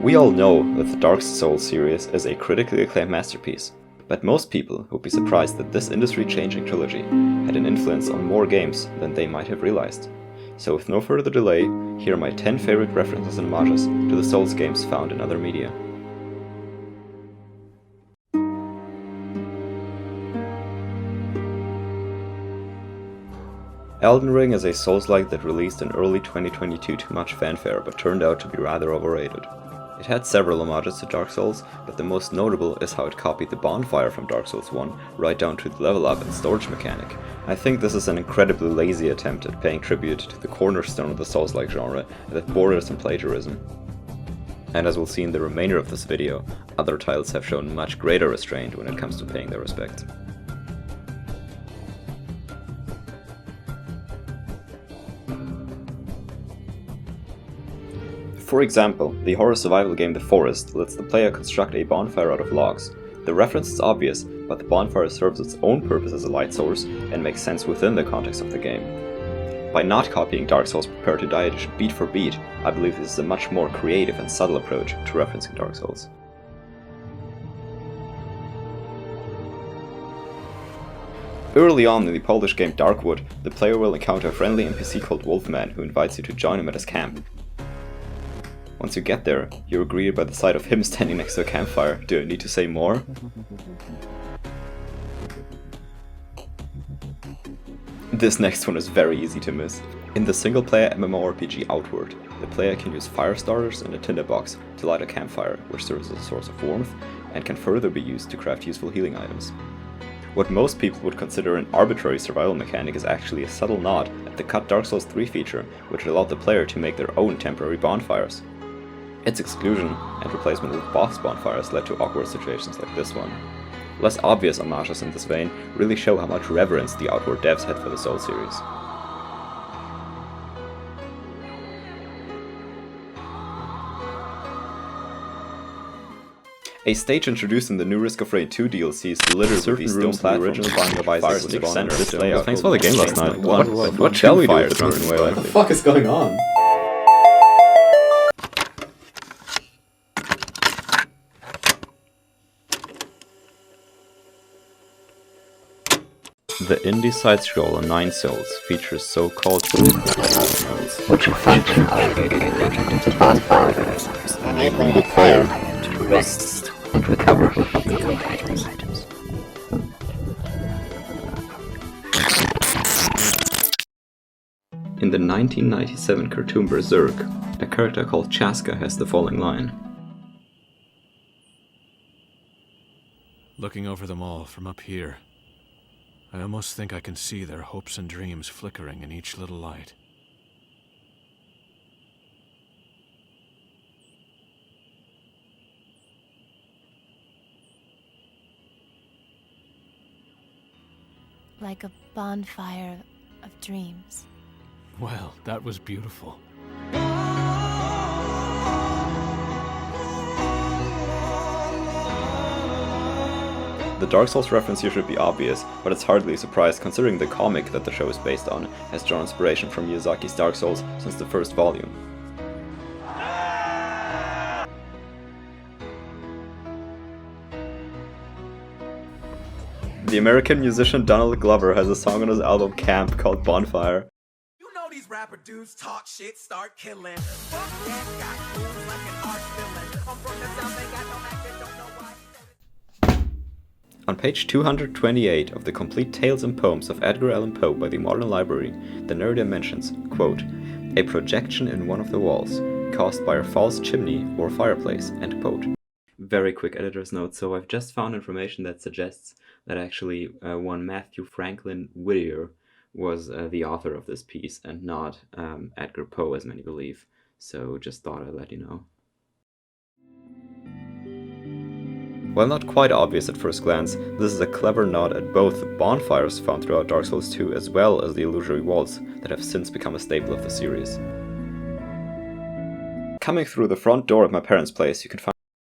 We all know that the Dark Souls series is a critically acclaimed masterpiece, but most people would be surprised that this industry-changing trilogy had an influence on more games than they might have realized. So with no further delay, here are my 10 favorite references and homages to the Souls games found in other media. Alden Ring is a Souls-like that released in early 2022 to much fanfare, but turned out to be rather overrated. It had several homages to Dark Souls, but the most notable is how it copied the bonfire from Dark Souls 1 right down to the level up and storage mechanic. I think this is an incredibly lazy attempt at paying tribute to the cornerstone of the Souls-like genre that borders on plagiarism. And as we'll see in the remainder of this video, other titles have shown much greater restraint when it comes to paying their respect. For example, the horror survival game The Forest lets the player construct a bonfire out of logs. The reference is obvious, but the bonfire serves its own purpose as a light source and makes sense within the context of the game. By not copying Dark Souls Prepare to Die Edition beat for beat, I believe this is a much more creative and subtle approach to referencing Dark Souls. Early on in the Polish game Darkwood, the player will encounter a friendly NPC called Wolfman who invites you to join him at his camp. Once you get there, you're greeted by the sight of him standing next to a campfire. Do I need to say more? This next one is very easy to miss. In the single-player MMORPG Outward, the player can use fire starters and a tinderbox to light a campfire, which serves as a source of warmth and can further be used to craft useful healing items. What most people would consider an arbitrary survival mechanic is actually a subtle nod at the cut Dark Souls 3 feature, which allowed the player to make their own temporary bonfires. Its exclusion and replacement with boss bonfires led to awkward situations like this one. Less obvious homages in this vein really show how much reverence the Outward devs had for the Souls series. A stage introduced in the new Risk of Rain 2 DLC is delivered with these stone platforms and devices in the center. This layout. Thanks for the game last night. What shall we do with the drunken whale? What the fuck is going on? The indie side-scroller 9 Souls features so-called modes, which are function of bonfires, enabling the player to rest and recover healing items. In the 1997 cartoon Berserk, a character called Chaska has the following line. Looking over them all from up here, I almost think I can see their hopes and dreams flickering in each little light. Like a bonfire of dreams. Well, that was beautiful. The Dark Souls reference here should be obvious, but it's hardly a surprise considering the comic that the show is based on has drawn inspiration from Miyazaki's Dark Souls since the first volume. The American musician Donald Glover has a song on his album Camp called Bonfire. You know these rapper dudes talk shit, start killing. Fuck that, got moves like an art villain. I'm from the south, they got no accent, don't know why. On page 228 of the complete Tales and Poems of Edgar Allan Poe by the Modern Library, the narrator mentions, quote, a projection in one of the walls, caused by a false chimney or fireplace, end quote. Very quick editor's note, so I've just found information that suggests that actually one Matthew Franklin Whittier was the author of this piece and not Edgar Poe as many believe, so just thought I'd let you know. While not quite obvious at first glance, this is a clever nod at both the bonfires found throughout Dark Souls 2 as well as the illusory walls that have since become a staple of the series. Coming through the front door of my parents' place, you can find